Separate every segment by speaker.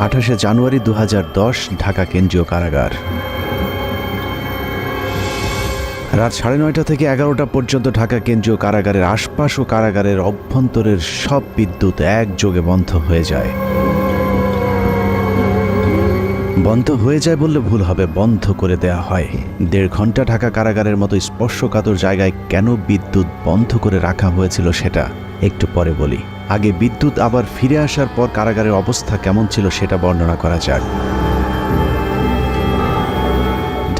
Speaker 1: 28 জানুয়ারি 2010 ঢাকা কেন্দ্রীয় কারাগার। রাত 9:30 থেকে 11টা পর্যন্ত ঢাকা কেন্দ্রীয় কারাগারের আশপাশ ও কারাগারের অভ্যন্তরের সব বিদ্যুৎ একযোগে বন্ধ হয়ে যায়। বন্ধ হয়ে যায় বললে ভুল হবে, বন্ধ করে দেয়া হয়। 1.5 ঘন্টা ঢাকা কারাগারের মতো স্পর্শকাতর জায়গায় কেন বিদ্যুৎ বন্ধ করে রাখা হয়েছিল সেটা একটু পরে বলি। আগে বিদ্যুৎ আবার ফিরে আসার পর কারাগারের অবস্থা কেমন ছিল সেটা বর্ণনা করা যাক।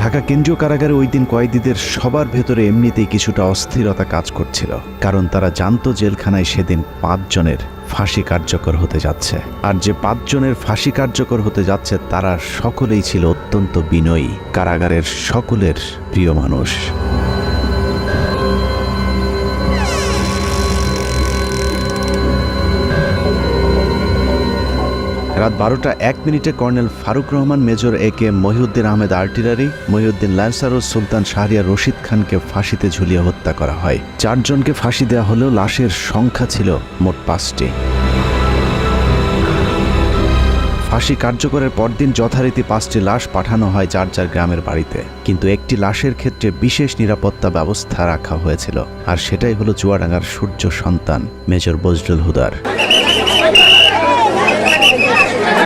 Speaker 1: ঢাকা কেন্দ্রীয় কারাগারে ওই দিন কয়েদিদের সবার ভেতরে এমনিতেই কিছুটা অস্থিরতা কাজ করছিল, কারণ তারা জানতো জেলখানায় সেদিন 5 জনের ফাঁসি কার্যকর হতে যাচ্ছে। আর যে 5 জনের ফাঁসি কার্যকর হতে যাচ্ছে তারা সকলেই ছিল অত্যন্ত বিনয়ী, কারাগারের সকলের প্রিয় মানুষ। রাত 12:01 colonel Faruk Rahman, major AK Mohiuddin Ahmed artillery, Mohiuddin lancer ও সুলতান শাহরিয়ার রশিদ খানকে ফাঁসিতে ঝুলিয়ে হত্যা করা হয়। 4 জনকে ফাঁসি দেওয়া হলেও লাশের সংখ্যা ছিল মোট 5টি। ফাঁসি কার্যকরের পরদিন যথারীতি 5টি লাশ পাঠানো হয় যার যার গ্রামের বাড়িতে, কিন্তু একটি লাশের ক্ষেত্রে বিশেষ নিরাপত্তা ব্যবস্থা রাখা হয়েছিল, আর সেটাই হলো চুয়াডাঙ্গার সূর্য সন্তান মেজর বজলুল হুদার।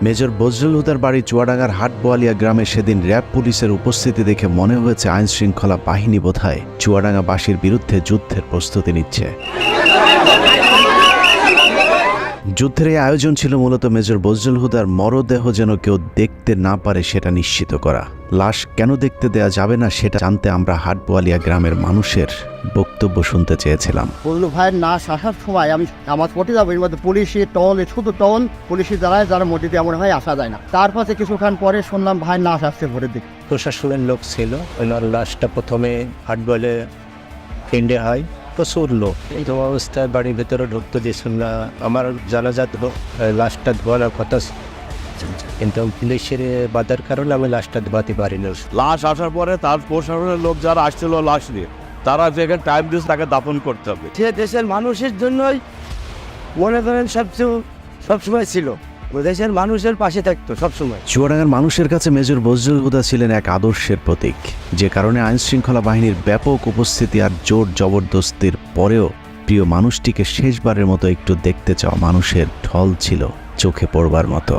Speaker 1: মেজর বজলুল হুদার বাড়ি চুয়াডাঙ্গার হাটবোয়ালিয়া গ্রামে সেদিন র্যাব পুলিশের উপস্থিতি দেখে মনে হয়েছে আইন শৃঙ্খলা বাহিনী বোধহয় চুয়াডাঙ্গাবাসীর বিরুদ্ধে যুদ্ধের প্রস্তুতি নিচ্ছে। যুদ্ধের এই আয়োজন ছিল মূলত মেজর বজলুল হুদার মরদেহ যেন কেউ দেখতে না পারে সেটা নিশ্চিত করা। লাশ কেন দেখতে দেয়া যাবে না সেটা জানতে আমরা হাটবোয়ালিয়া গ্রামের মানুষের বক্তব্য শুনতে চেয়েছিলাম।
Speaker 2: বজলুল ভাইয়ের লাশ আসার সময় আমি আমার পটে যাবো, এর মধ্যে পুলিশি টল, শুধু টল পুলিশি যারা মসজিদে এমন হয় আসা যায় না। তারপরে কিছুক্ষণ পরে শুনলাম ভাইয়ের লাশ আসছে ভোরের দিকে।
Speaker 3: প্রশাসনের লোক ছিল, ওনার লাশটা প্রথমে হাটবলে ফিন্ডে হয়, প্রচুর লোক। এই অবস্থায় বাড়ির ভেতরে ঢুকতে দিয়েছিল না। আমার জানাজাত লাশটা ধোয়ানোর কথা, কিন্তু পুলিশের বাধার কারণে আমি লাশটা ধোয়াতে পারিনি।
Speaker 4: লাশ আসার পরে তার প্রশাসনের লোক যারা আসছিল লাশ নিয়ে, তারা যেখানে টাইম দিয়েছে তাকে দাফন করতে হবে।
Speaker 5: সে দেশের মানুষের জন্যই মনে করেন সবসময় ছিল, দেশের মানুষের পাশে থাকতো সবসময়।
Speaker 1: চুয়াডাঙ্গার মানুষের কাছে মেজর বজলুল হুদা ছিলেন এক আদর্শের প্রতীক, যে কারণে আইন শৃঙ্খলা বাহিনীর ব্যাপক উপস্থিতি আর জোর জবরদস্তির পরেও প্রিয় মানুষটিকে শেষবারের মতো একটু দেখতে চাওয়া মানুষের ঢল ছিল চোখে পড়বার মতো।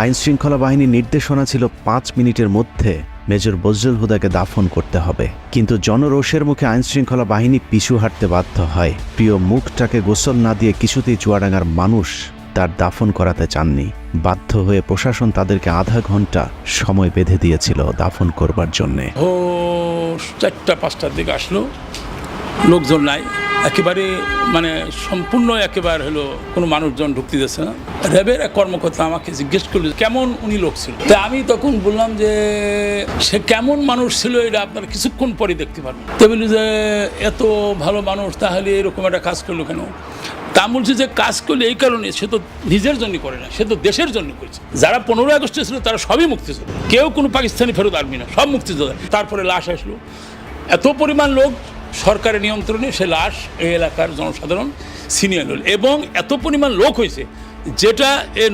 Speaker 1: আইন শৃঙ্খলা বাহিনীর নির্দেশনা ছিল 5 মিনিটের মধ্যে মেজর বজলুল হুদাকে দাফন করতে হবে, কিন্তু জনরোষের মুখে আইন শৃঙ্খলা বাহিনী পিছু হাঁটতে বাধ্য হয়। প্রিয় মুখটাকে গোসল না দিয়ে কিছুতেই চুয়াডাঙ্গার মানুষ তার দাফন করাতে চাননি। বাধ্য হয়ে প্রশাসন তাদেরকে আধা ঘন্টা সময় বেঁধে দিয়েছিল দাফন করবার জন্যে।
Speaker 6: 4টা-5টার দিকে আসলো, লোকজন নাই একেবারে, মানে সম্পূর্ণ একেবারে হলো কোনো মানুষজন ঢুকতে দিচ্ছে না। র্যাবের এক কর্মকর্তা আমাকে জিজ্ঞেস করলো কেমন উনি লোক ছিল। তা আমি তখন বললাম যে সে কেমন মানুষ ছিল এটা আপনারা কিছুক্ষণ পরে দেখতে পারবেন। তো বলি যে এত ভালো মানুষ, তাহলে এরকম একটা কাজ করলো কেন? তা বলছি যে কাজ করলে এই কারণে, সে তো নিজের জন্য করে না, সে তো দেশের জন্য করেছে। যারা 15ই আগস্টে ছিল তারা সবই মুক্তিযোদ্ধা, কেউ কোনো পাকিস্তানি ফেরত আর্মি না, সব মুক্তিযোদ্ধা। তারপরে লাশ আসলো, এত পরিমাণ লোক সরকারের নিয়ন্ত্রণে, সে লাশ এই এলাকার জনসাধারণ ছিনিয়ে নিল, এবং এত পরিমাণ লোক হয়েছে যেটা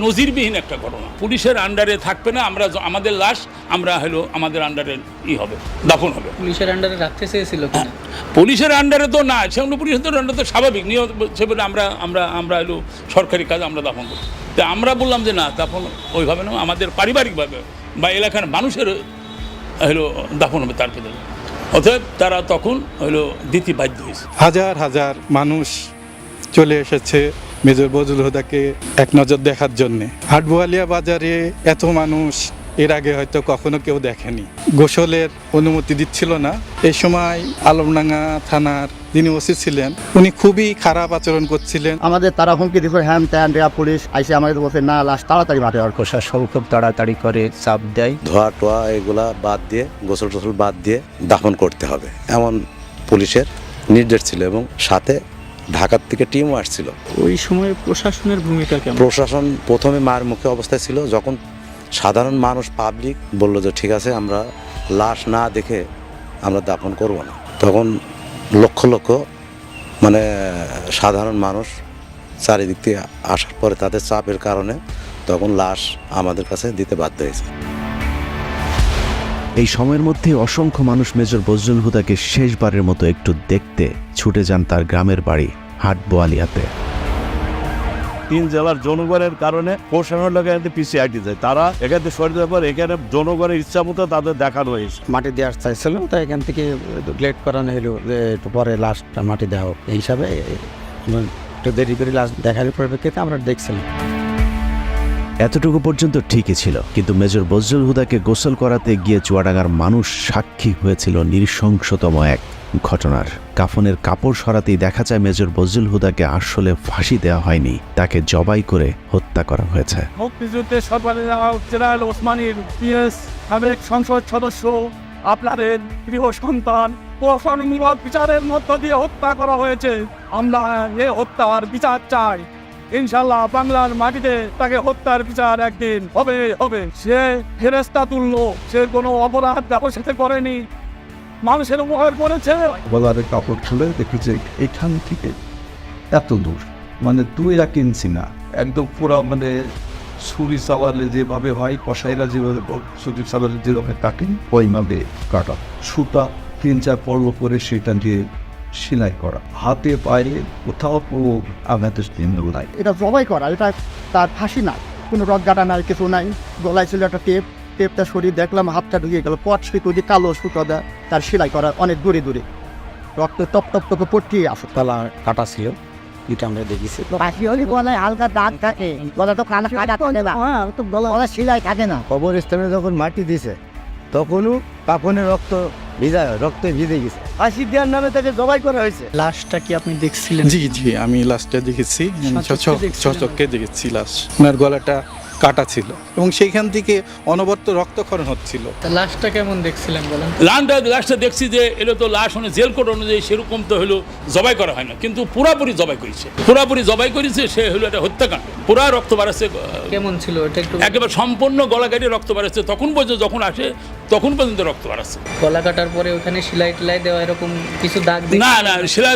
Speaker 6: নজিরবিহীন একটা ঘটনা। পুলিশের আন্ডারে থাকবে না, আমরা আমাদের লাশ আমরা হলো আমাদের আন্ডারে হবে, দাফন হবে।
Speaker 7: পুলিশের আন্ডারে রাখতে চেয়েছিল কিনা?
Speaker 6: পুলিশের আন্ডারে তো না, সেগুলো পুলিশের আন্ডারে তো স্বাভাবিক নিয়ম, সেভাবে আমরা হলো সরকারি কাজ আমরা দাফন করি। তো আমরা বললাম যে না, দাফন ওইভাবে না, আমাদের পারিবারিকভাবে বা এলাকার মানুষের হলো দাফন হবে তার ভিতরে। অতএব তারা তখন হলো দিতে বাধ্য হয়েছে।
Speaker 8: হাজার হাজার মানুষ চলে এসেছে মেজর বজলুল হুদাকে এক নজর দেখার জন্যে। হাটবোয়ালিয়া বাজারে এত মানুষ এর আগে হয়তো কখনো কেউ দেখেনি। গোসলের অনুমতি দিচ্ছিল না। এই সময় আলমডাঙ্গা থানার যিনি ওসি ছিলেন, উনি খুবই খারাপ আচরণ করছিলেন।
Speaker 2: আমাদের তারা হুমকি দিচ্ছে, হ্যান ত্যান র্যাব পুলিশ আইসে আমাদের বলছে না, লাশ তাড়াতাড়ি মাঠে। আর
Speaker 3: প্রশাসন খুব তাড়াতাড়ি করে চাপ দেয়,
Speaker 9: ধোয়া টোয়া এগুলা বাদ দিয়ে, গোসল টোসল বাদ দিয়ে দাফন করতে হবে এমন পুলিশের নির্দেশ ছিল, এবং সাথে ঢাকার থেকে টিমও আসছিল।
Speaker 7: ওই সময় প্রশাসনের ভূমিকা কেমন?
Speaker 9: প্রশাসন প্রথমে মার মুখে অবস্থায় ছিল, যখন সাধারণ মানুষ পাবলিক বলল যে ঠিক আছে আমরা লাশ না দেখে আমরা দাফন করব না, তখন লক্ষ লক্ষ মানে সাধারণ মানুষ চারিদিক থেকে আসার পরে তাদের চাপের কারণে তখন লাশ আমাদের কাছে দিতে বাধ্য হয়েছে।
Speaker 1: এই সময়ের মধ্যে অসংখ্য মানুষ মেজর বজলুল হুদাকে শেষবারের মতো একটু দেখতে ছুটে যান তার গ্রামের বাড়ি হাটবোয়ালিয়াতে।
Speaker 4: 3 জেলার জনগণের কারণে প্রশাসনের লোক এখানে পিছিয়ে হাঁটি যায়, তারা এখান থেকে সরে যাওয়ার পর এখানে জনগণের ইচ্ছা মতো তাদের দেখানো হয়েছে।
Speaker 5: মাটি দেওয়ার চাইছিল, তো এখান থেকে লেট করানো হলো যে একটু পরে লাশটা মাটি দেওয়া হোক, এই হিসাবে একটু দেরি করে লাশ দেখার পরিপ্রেক্ষিতে আমরা দেখছিলাম।
Speaker 1: এতটুকু পর্যন্ত ঠিকই ছিল, কিন্তু মেজর বজলুল হুদাকে গোসল করাতে গিয়ে চুয়াডাঙ্গার মানুষ সাক্ষী হয়েছিল নৃশংসতম এক ঘটনার। কাফনের কাপড় সরাতেই দেখা যায় মেজর বজলুল হুদাকে আসলে ফাঁসি দেওয়া হয়নি, তাকে জবাই করে হত্যা করা হয়েছে।
Speaker 6: মুক্তিযুদ্ধের জেনারেল ওসমানীর পিএস সাবেক সংসদ সদস্য আপনাদের প্রিয় সন্তান প্রশাসনমূলক বিচারের মধ্য দিয়ে হত্যা করা হয়েছে। আমরা এ হত্যার বিচার চাই। ইনশাল্লাহ বাংলার মাটিতে তাকে হত্যার বিচার একদিন হবে। সে ফেরেশতা তুল্য, সে কোনো অপরাধ কারোর সাথে করেনি, মানুষের উপকার করেছে।
Speaker 10: বলারের কাপড় খুলে দেখেছে এখান থেকে এত দূর, মানে 2 ইঞ্চি না, একদম পুরো মানে ছুরি চালালে যেভাবে হয়, কসাইরা যেভাবে ছুরি চালালে যেভাবে কাটেন ওইভাবে কাটা, সুতা 3-4 পর্ব করে সেটা দিয়ে সেলাই করা, হাতে পায়ে কোথাও কোনো আঘাতের চিহ্ন নাই।
Speaker 2: এটা জবাই করা, এটা তার ফাঁসি না, কোনো রগগাটা নাই, কিছু নাই। গলায় ছিল একটা টেপটা সরিয়ে দেখলাম হাতটা ঢুকে গেল, পট সুতো দিয়ে কালো সুতো দেয় তার সেলাই করা অনেক দূরে রক্ত টপ টপ টপে পড়তেই আসে।
Speaker 5: তালা কাটা ছিল, এটা আমরা দেখেছি।
Speaker 2: ফাঁসি হলে গলায় হালকা দাগ থাকে, গলা তো কাটা থাকে না, তো গলা সেলাই থাকে না।
Speaker 5: কবরস্থানে যখন মাটি দিছে তখনও কাফনের রক্তে ভিজে গেছে। ফাঁসি দেওয়ার নামে তাকে জবাই করা হয়েছে।
Speaker 7: লাশটা কি আপনি দেখছিলেন?
Speaker 8: জি জি, আমি লাশটা দেখেছি,
Speaker 7: দেখছিলেন?
Speaker 8: চোখে দেখেছি লাশ। ওনার গলাটা কাটা ছিল এবং সেইখান থেকে অনবরত রক্তক্ষরণ হচ্ছিল।
Speaker 7: তা লাশটা কেমন দেখছিলেন বলেন?
Speaker 6: লাশটা দেখছি যে এলো তো লাশ জেল কোড অনুযায়ী সেরকম তো হলো জবাই করা হয় না, কিন্তু পুরাপুরি জবাই করেছে। সে হলো একটা হত্যাকাণ্ড, পুরা রক্ত বাড়াচ্ছে।
Speaker 7: কেমন ছিল এটা একটু?
Speaker 6: একেবারে সম্পূর্ণ গলা কেটে রক্ত বাড়াচ্ছে, তখন পর্যন্ত যখন আসে তখন পর্যন্ত রক্ত বাড়াচ্ছে।
Speaker 7: গলা কাটার পরে ওখানে সেলাই টেলাই দেওয়া এরকম কিছু দাগ?
Speaker 6: না, সেলাই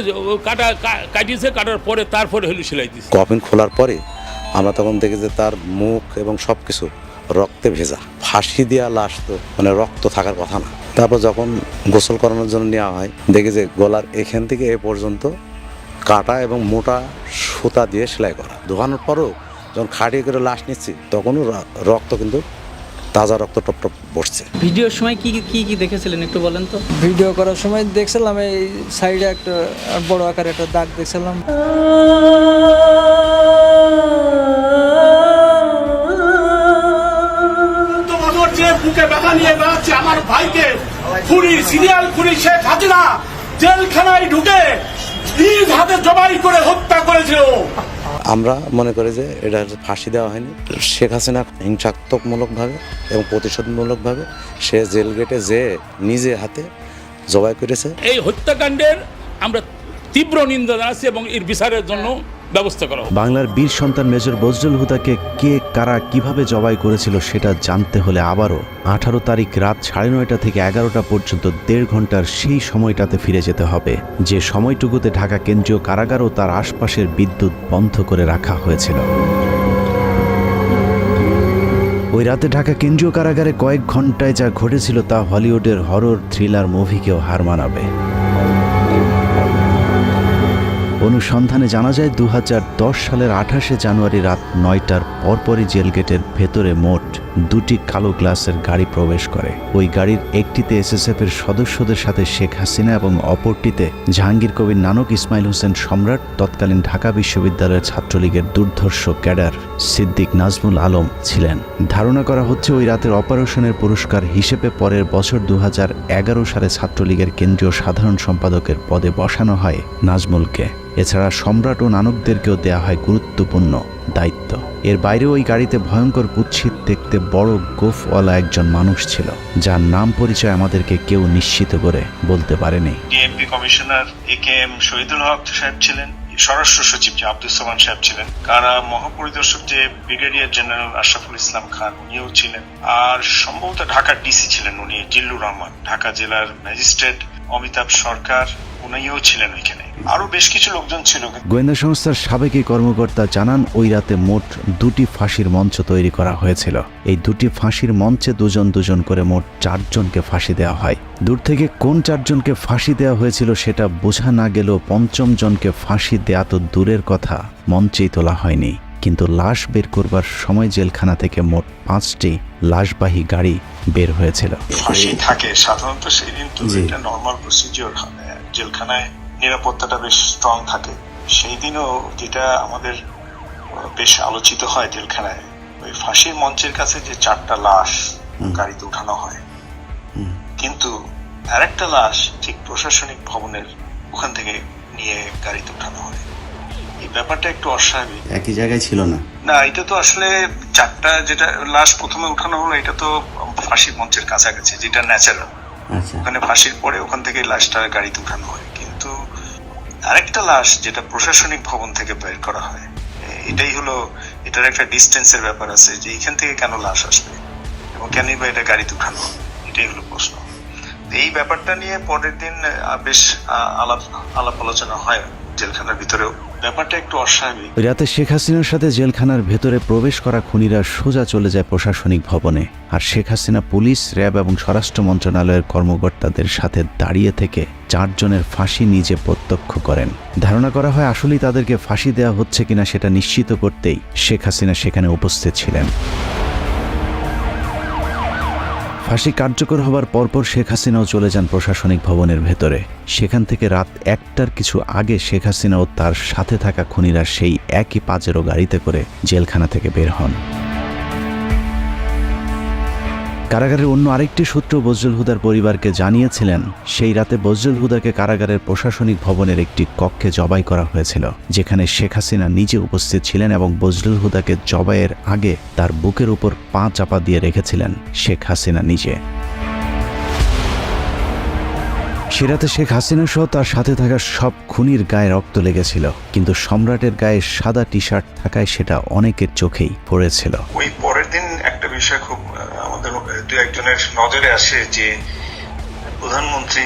Speaker 6: কাটার পরে তারপরে হলো সেলাই দিচ্ছে।
Speaker 9: কফিন খোলার পরে আমরা তখন দেখি যে তার মুখ এবং সব কিছু রক্তে ভেজা। ফাঁসি দেওয়া লাশ তো মানে রক্ত থাকার কথা না। তারপর যখন গোসল করানোর জন্য নেওয়া হয়, দেখি যে গলার এখান থেকে এ পর্যন্ত কাটা এবং মোটা সুতা দিয়ে সেলাই করা। ধোয়ানোর পরও যখন খাটিয়ে করে লাশ নিচ্ছি তখনও রক্ত কিন্তু তাজা রক্ত টপ টপ বসছে।
Speaker 7: ভিডিওর সময় কি দেখেছিলেন একটু বলেন তো?
Speaker 11: ভিডিও করার সময় দেখছিলাম এই সাইডে একটা বড় আকারে একটা দাগ দেখছিলাম।
Speaker 6: বুকে ব্যথা নিয়ে বেড়াচ্ছে আমার ভাইকে সিরিয়াল খুনি শেখ হাসিনা জেলখানায় ঢুকে নিজ হাতে জবাই করে হত্যা করেছিল।
Speaker 9: আমরা মনে করি যে এটা ফাঁসি দেওয়া হয়নি, শেখ হাসিনা হিংসাত্মকমূলকভাবে এবং প্রতিশোধমূলকভাবে সে জেল গেটে যে নিজে হাতে জবাই করেছে।
Speaker 6: এই হত্যাকাণ্ডের আমরা তীব্র নিন্দা জানাচ্ছি এবং এর বিচারের জন্য ব্যবস্থা করা হবে।
Speaker 1: বাংলার বীর সন্তান মেজর বজলুল হুদাকে কে কারা কিভাবে জবাই করেছিল সেটা জানতে হলে আবারও 18 তারিখ রাত 9:30 থেকে 11টা পর্যন্ত 1.5 ঘন্টার সেই সময়টাতে ফিরে যেতে হবে, যে সময়টুকুতে ঢাকা কেন্দ্রীয় কারাগার ও তার আশপাশের বিদ্যুৎ বন্ধ করে রাখা হয়েছিল। ওই রাতে ঢাকা কেন্দ্রীয় কারাগারে কয়েক ঘন্টায় যা ঘটেছিল তা হলিউডের হরর থ্রিলার মুভিকেও হার মানাবে। অনুসন্ধানে জানা যায় 2010 সালের 28শে জানুয়ারি রাত 9টার পরপরই জেলগেটের ভেতরে মোট 2টি কালো গ্লাসের গাড়ি প্রবেশ করে। ওই গাড়ির একটিতে এসএসএফ এর সদস্যদের সাথে শেখ হাসিনা এবং অপরটিতে জাহাঙ্গীর কবির নানক, ইসমাইল হোসেন সম্রাট, তৎকালীন ঢাকা বিশ্ববিদ্যালয়ের ছাত্রলীগের দুর্ধর্ষ ক্যাডার সিদ্দিক নাজমুল আলম ছিলেন। ধারণা করা হচ্ছে ওই রাতের অপারেশনের পুরস্কার হিসেবে পরের বছর 2011 সালে ছাত্রলীগের কেন্দ্রীয় সাধারণ সম্পাদকের পদে বসানো হয় নাজমুলকে। এছাড়া সম্রাট ও নানকদেরকেও দেয়া হয় গুরুত্বপূর্ণ দায়িত্ব। এর বাইরে ওই গাড়িতে ভয়ঙ্কর কুৎসিত দেখতে বড় গোফওয়ালা একজন মানুষ ছিল, যার নাম পরিচয় আমাদেরকে কেউ নিশ্চিত করে বলতে পারেনি।
Speaker 12: ডিএমপি কমিশনার একেএম শহীদুল হক সাহেব ছিলেন, স্বরাষ্ট্র সচিব যে আব্দুল সামান সাহেব ছিলেন, কারা মহাপরিদর্শক যে ব্রিগেডিয়ার জেনারেল আশরাফুল ইসলাম খান উনিও ছিলেন, আর সম্ভবত ঢাকার ডিসি ছিলেন উনি জিল্লুর রহমান, ঢাকা জেলার ম্যাজিস্ট্রেট অমিতাভ সরকার, উনিও ছিলেন ওইখানে, আরো বেশ কিছু লোকজন ছিল।
Speaker 1: গোয়েন্দা সংস্থার সাবেক এই কর্মকর্তা জানান, ওই রাতে মোট 2টি ফাঁসির মঞ্চ তৈরি করা হয়েছিল। এই 2টি ফাঁসির মঞ্চে দুজন করে মোট 4 জনকে ফাঁসি দেওয়া হয়। দূর থেকে কোন 4 জনকে ফাঁসি দেওয়া হয়েছিল সেটা বোঝা না গেলেও 5ম জনকে ফাঁসি দেয়া তো দূরের কথা, মঞ্চেই তোলা হয়নি। কিন্তু লাশ বের করবার সময় জেলখানা থেকে মোট 5টি লাশবাহী গাড়ি বের হয়েছিল।
Speaker 12: ফাঁসি থাকে সাধারণত সেই দিন, তো এটা নর্মাল প্রসিজিওর। জেলখানায় নিরাপত্তাটা বেশ স্ট্রং থাকে। সেই দিনও যেটা আমাদের বেশ আলোচিত হয় জেলখানায়, ওই ফাঁসির মঞ্চের কাছে যে 4টা লাশ গাড়িতে উঠানো হয়, কিন্তু আরেকটা লাশ ঠিক প্রশাসনিক ভবনের ওখান থেকে নিয়ে গাড়িতে উঠানো হয়। এই ব্যাপারটা একটু অস্বাভাবিক।
Speaker 1: একই জায়গায় ছিল না।
Speaker 12: না, এটা তো আসলে 4টা যেটা লাশ প্রথমে উঠানো হলো, এটা তো ফাঁসির মঞ্চের কাছাকাছি, যেটা ন্যাচারাল। ওখানে ফাঁসির পরে ওখান থেকে লাশটা গাড়িতে উঠানো হয়, কিন্তু আরেকটা লাশ যেটা প্রশাসনিক ভবন থেকে বের করা হয়, এটাই হলো, এটার একটা ডিস্টেন্সের ব্যাপার আছে যে এখান থেকে কেন লাশ আসবে এবং কেনই বা এটা গাড়িতে উঠানো হয়, এটাই হলো প্রশ্ন। এই ব্যাপারটা নিয়ে পরের দিন বেশ আলাপ আলোচনা হয় জেলখানার ভিতরেও। ব্যাপারটা একটু অস্বাভাবিক।
Speaker 1: রাতে শেখ হাসিনার সাথে জেলখানার ভেতরে প্রবেশ করা খুনিরা সোজা চলে যায় প্রশাসনিক ভবনে, আর শেখ হাসিনা পুলিশ, র্যাব এবং স্বরাষ্ট্র মন্ত্রণালয়ের কর্মকর্তাদের সাথে দাঁড়িয়ে থেকে 4 জনের ফাঁসি নিজে প্রত্যক্ষ করেন। ধারণা করা হয় আসলেই তাদেরকে ফাঁসি দেওয়া হচ্ছে কিনা সেটা নিশ্চিত করতেই শেখ হাসিনা সেখানে উপস্থিত ছিলেন। ফাঁসি কার্যকর হবার পরপর শেখ হাসিনাও চলে যান প্রশাসনিক ভবনের ভেতরে। সেখান থেকে রাত 1টার কিছু আগে শেখ হাসিনা ও তার সাথে থাকা খুনিরা সেই একই পাজেরো গাড়িতে করে জেলখানা থেকে বের হন। কারাগারের অন্য আরেকটি সূত্র বজলুল হুদার পরিবারকে জানিয়েছিলেন, সেই রাতে বজলুল হুদাকে কারাগারের প্রশাসনিক ভবনের একটি কক্ষে জবাই করা হয়েছিল, যেখানে শেখ হাসিনা নিজে উপস্থিত ছিলেন এবং বজলুল হুদাকে জবাইয়ের আগে তার বুকের উপর পা চাপা দিয়ে রেখেছিলেন শেখ হাসিনা নিজে। সে রাতে শেখ হাসিনা সহ তার সাথে থাকা সব খুনির গায়ে রক্ত লেগেছিল, কিন্তু সম্রাটের গায়ে সাদা টি শার্ট থাকায় সেটা অনেকের চোখেই পড়েছিল।
Speaker 12: ওই পরের দিন একটা বিষয় খুব আমাদের 2-1 জনের নজরে আসে যে প্রধানমন্ত্রী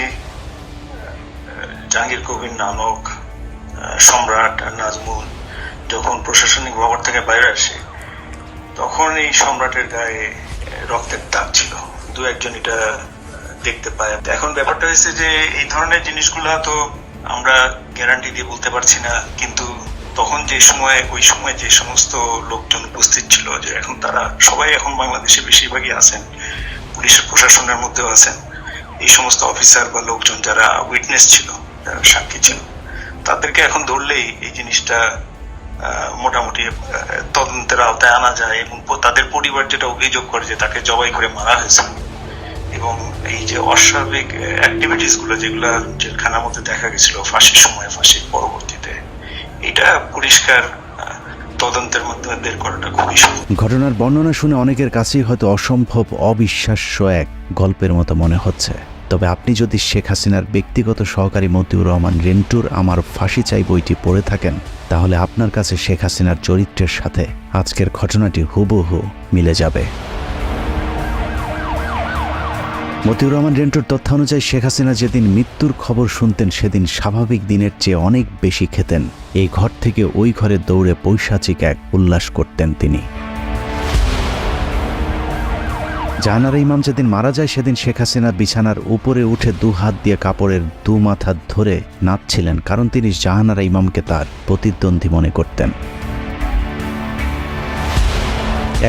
Speaker 12: জাহাঙ্গীর কবির নানক, সম্রাট আর নাজমুল যখন প্রশাসনিক ভবন থেকে বাইরে আসে, তখন এই সম্রাটের গায়ে রক্তের দাগ ছিল। 2-1 জন এটা দেখতে পায়। এখন ব্যাপারটা হয়েছে যে এই ধরনের জিনিসগুলো তো আমরা গ্যারান্টি দিয়ে বলতে পারছি না, কিন্তু তখন ওই সময় যে সমস্ত লোকজন উপস্থিত ছিল, যে এখন তারা সবাই এখন বাংলাদেশে বেশিরভাগই আছেন, পুলিশের প্রশাসনের মধ্যেও আছেন, এই সমস্ত অফিসার বা লোকজন যারা উইটনেস ছিল, যারা সাক্ষী ছিল, তাদেরকে এখন ধরলেই এই জিনিসটা মোটামুটি তদন্তের আওতায় আনা যায়। এবং তাদের পরিবার যেটা অভিযোগ করে যে তাকে জবাই করে মারা হয়েছে, এবং এই যে অস্বাভাবিক অ্যাক্টিভিটিস গুলো যেগুলো জেলখানার মধ্যে দেখা গেছিল ফাঁসির সময়, ফাঁসির পরবর্তীতে, এটা পরিষ্কার তদন্তের মাধ্যমে বের করাটা খুবই সহজ।
Speaker 1: ঘটনার বর্ণনা শুনে অনেকের কাছেই হয়তো অসম্ভব, অবিশ্বাস্য এক গল্পের মতো মনে হচ্ছে। তবে আপনি যদি শেখ হাসিনার ব্যক্তিগত সহকারী মতিউর রহমান রেন্টুর আমার ফাঁসি চাই বইটি পড়ে থাকেন, তাহলে আপনার কাছে শেখ হাসিনার চরিত্রের সাথে আজকের ঘটনাটি হুবহু মিলে যাবে। মতিউর রহমান রেন্টুর তথ্য অনুযায়ী শেখ হাসিনা যেদিন মৃত্যুর খবর শুনতেন সেদিন স্বাভাবিক দিনের চেয়ে অনেক বেশি খেতেন। এই ঘর থেকে ওই ঘরে দৌড়ে পৈশাচিক এক উল্লাস করতেন তিনি। জাহানারা ইমাম যেদিন মারা যায় সেদিন শেখ হাসিনা বিছানার উপরে উঠে 2 হাত দিয়ে কাপড়ের 2 মাথা ধরে নাচছিলেন, কারণ তিনি জাহানারা ইমামকে তার প্রতিদ্বন্দ্বী মনে করতেন।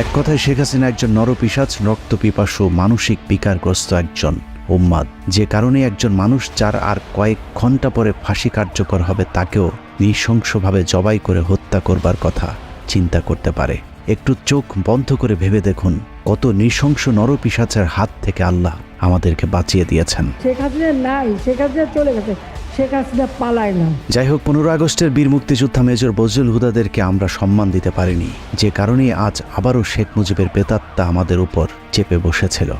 Speaker 1: এক কথায় শেখ হাসিনা একজন নরপিশাচ, রক্তপিপাসু, মানসিক বিকারগ্রস্ত একজন উম্মাদ, যে কারণে একজন মানুষ যার আর কয়েক ঘন্টা পরে ফাঁসি কার্যকর হবে তাকেও নৃশংসভাবে জবাই করে হত্যা করবার কথা চিন্তা করতে পারে। একটু চোখ বন্ধ করে ভেবে দেখুন, কত নৃশংস নরপিশাচের হাত থেকে আল্লাহ আমাদেরকে বাঁচিয়ে দিয়েছেন।
Speaker 13: শেখ হাসিনা নাই, শেখ হাসিনা চলে গেছে, শেখ হাসিনা পালায় না।
Speaker 1: যাই হোক, 15 আগস্টের বীর মুক্তিযোদ্ধা মেজর বজলুল হুদাদেরকে আমরা সম্মান দিতে পারিনি, যে কারণে আজ আবারও শেখ মুজিবের প্রেতাত্মা আমাদের উপর চেপে বসেছিল।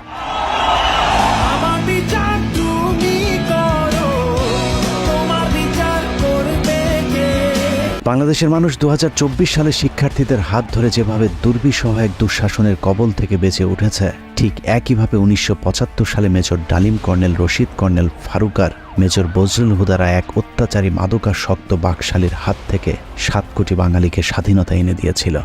Speaker 1: বাংলাদেশের মানুষ 2024 সালে শিক্ষার্থীদের হাত ধরে যেভাবে দুর্বিষহ এক দুঃশাসনের কবল থেকে বেঁচে উঠেছে, ঠিক একইভাবে 1975 সালে major Dalim, colonel Rashid, colonel ফারুকার, মেজর বজলুল হুদারা এক অত্যাচারী মাদকাসক্ত বাকশালীর হাত থেকে 7 কোটি বাঙালিকে স্বাধীনতা এনে দিয়েছিল।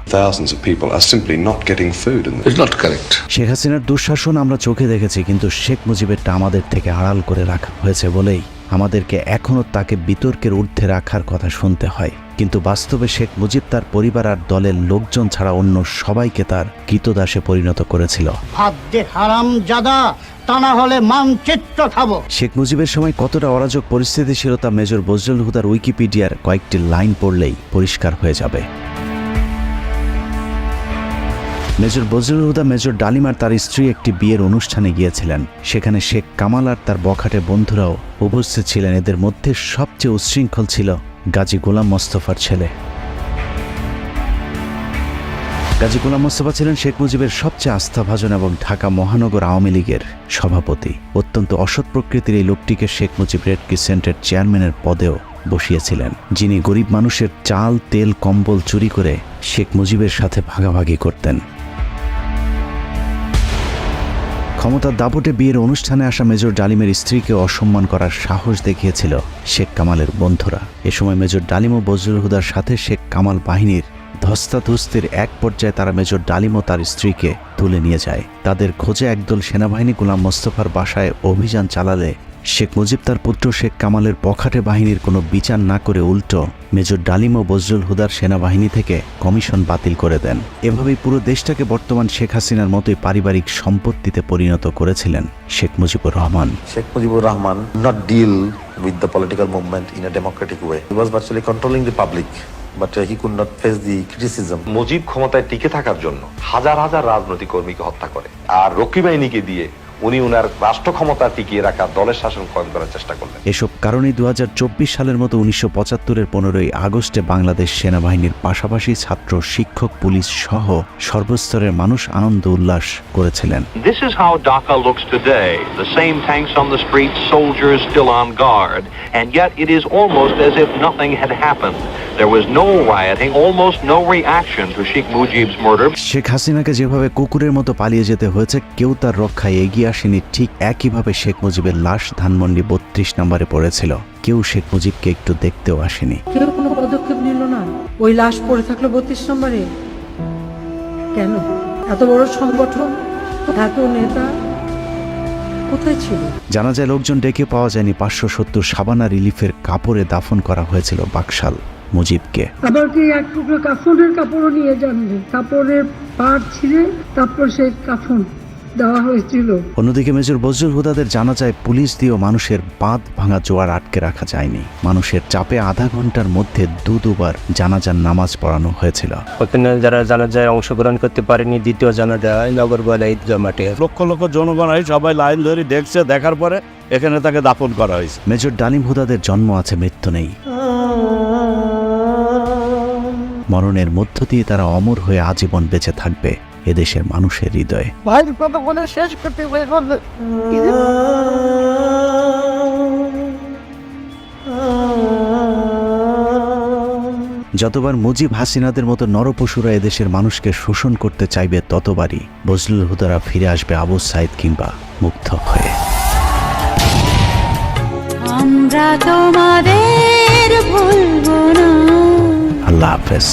Speaker 1: শেখ হাসিনার দুঃশাসন আমরা চোখে দেখেছি, কিন্তু শেখ মুজিবেরটা আমাদের থেকে আড়াল করে রাখা হয়েছে বলেই আমাদেরকে এখনও তাকে বিতর্কের ঊর্ধ্বে রাখার কথা শুনতে হয়। কিন্তু বাস্তবে শেখ মুজিব তার পরিবার আর দলের লোকজন ছাড়া অন্য সবাইকে তার কৃতদাসে পরিণত করেছিল। শেখ মুজিবের সময় কতটা অরাজক পরিস্থিতি ছিল তা মেজর বজলুল হুদার উইকিপিডিয়ার কয়েকটি লাইন পড়লেই পরিষ্কার হয়ে যাবে। মেজর বজলুল হুদা মেজর ডালিম আর তার স্ত্রী একটি বিয়ের অনুষ্ঠানে গিয়েছিলেন। সেখানে শেখ কামাল আর তার বখাটে বন্ধুরাও উপস্থিত ছিলেন। এদের মধ্যে সবচেয়ে উচ্ছৃঙ্খল ছিল গাজী গোলাম মোস্তফার ছেলে। গাজী গোলাম মোস্তফা ছিলেন শেখ মুজিবের সবচেয়ে আস্থাভাজন এবং ঢাকা মহানগর আওয়ামী লীগের সভাপতি। অত্যন্ত অসৎ প্রকৃতির এই লোকটিকে শেখ মুজিব রেড ক্রিসেন্টের চেয়ারম্যানের পদেও বসিয়েছিলেন, যিনি গরিব মানুষের চাল, তেল, কম্বল চুরি করে শেখ মুজিবের সাথে ভাগাভাগি করতেন। ক্ষমতার দাপটে বিয়ের অনুষ্ঠানে আসা মেজর ডালিমের স্ত্রীকে অসম্মান করার সাহস দেখিয়েছিল শেখ কামালের বন্ধুরা। এ সময় মেজর ডালিম ও বজলুল হুদার সাথে শেখ কামাল বাহিনীর ধস্তাধস্তির এক পর্যায়ে তারা মেজর ডালিম ও তার স্ত্রীকে তুলে নিয়ে যায়। তাদের খোঁজে একদল সেনাবাহিনী গোলাম মোস্তফার বাসায় অভিযান চালালে শেখ মুজিব তার পুত্র শেখ কামালের বখাটে বাহিনীর কোনো বিচার না করে উল্টো মেজর ডালিম ও বজলুল হুদার সেনাবাহিনী থেকে কমিশন বাতিল করে দেন। এভাবেই পুরো দেশটাকে বর্তমান শেখ হাসিনার মতোই পারিবারিক সম্পত্তিতে পরিণত করেছিলেন Sheikh Mujibur Rahman.
Speaker 9: Sheikh Mujibur Rahman not deal with the political movement in a democratic way. He was virtually controlling the public, but he could not face the criticism.
Speaker 14: Mujib ক্ষমতায় টিকে থাকার জন্য হাজার হাজার রাজনৈতিক কর্মীকে হত্যা করে, আর রক্ষী বাহিনীকে দিয়ে উনি ওনার রাষ্ট্র ক্ষমতা টিকিয়ে রাখা দলের শাসন কায়েম করার চেষ্টা করলেন।
Speaker 1: এসব কারণেই 2024 সালের মতো 1975-এর 15ই আগস্টে বাংলাদেশ সেনাবাহিনীর পাশাপাশি ছাত্র, শিক্ষক, পুলিশ সহ সর্বস্তরের মানুষ আনন্দ উল্লাস করেছিলেন।
Speaker 15: This is how Dhaka looks today. The same tanks on the streets, soldiers still on guard, and yet it is almost as if nothing had happened. There was no rioting, almost no reaction to Sheikh Mujib's murder.
Speaker 1: Sheikh হাসিনাকে যেভাবে কুকুরের মতো পালিয়ে যেতে হয়েছে, কেউ তার রক্ষায় এগিয়ে আসেনি। ঠিক একইভাবে শেখ মুজিবের লাশ ধানমন্ডি 32 নম্বরে পড়েছিল। কেউ শেখ মুজিবকে একটু দেখতেও আসেনি।
Speaker 13: কেউ কোনো পদক্ষেপ নিল না। ওই লাশ পড়ে থাকলো 32 নম্বরে। কেন? এত বড় সংগঠন, এত নেতা কোথায় ছিল?
Speaker 1: জানা যায় লোকজন ডেকে পাওয়া যায়নি। 570 সাবানা রিলিফের কাপড়ে দাফন করা হয়েছিল বাকশাল মুজিবকে।
Speaker 13: আবার কি এক টুকরো কাফনের কাপড়ও নিয়ে যাননি, কাপড়ের পাড় ছিঁড়ে তারপর সেই কাফন দেওয়া হয়েছিল।
Speaker 1: অন্যদিকে মেজর বজলুল হুদাদের জানা যায় পুলিশ দিয়েও মানুষের বাঁধ ভাঙা জোয়ার আটকে রাখা যায়নি। মানুষের চাপে আধা ঘন্টার মধ্যে দুবার জানাজার নামাজ পড়ানো হয়েছিল।
Speaker 3: ওখানে যারা জানাজায় অংশগ্রহণ করতে পারেনি, দ্বিতীয় জানাজায় নগরবালা ঈদগাহ মাঠে
Speaker 4: লক্ষ লক্ষ জনগণ সবাই লাইন ধরে দেখছে, দেখার পরে এখানে তাকে দাফন করা হয়েছে।
Speaker 1: মেজর ডালিম হুদাদের জন্ম আছে, মৃত্যু নেই। মরণের মধ্য দিয়ে তারা অমর হয়ে আজীবন বেঁচে থাকবে এদেশের মানুষের হৃদয়ে।
Speaker 2: ভাইয়ের কথা বলে শেষ করতে
Speaker 1: যতবার মুজিব হাসিনাদের মতো নরপশুরা এদেশের মানুষকে শোষণ করতে চাইবে, ততবারই বজলুল হুদারা ফিরে আসবে আবু সাইদ কিংবা মুগ্ধ হয়ে।
Speaker 16: আমরা তোমাদের ভুলব না।
Speaker 1: আল্লাহ হাফেজ।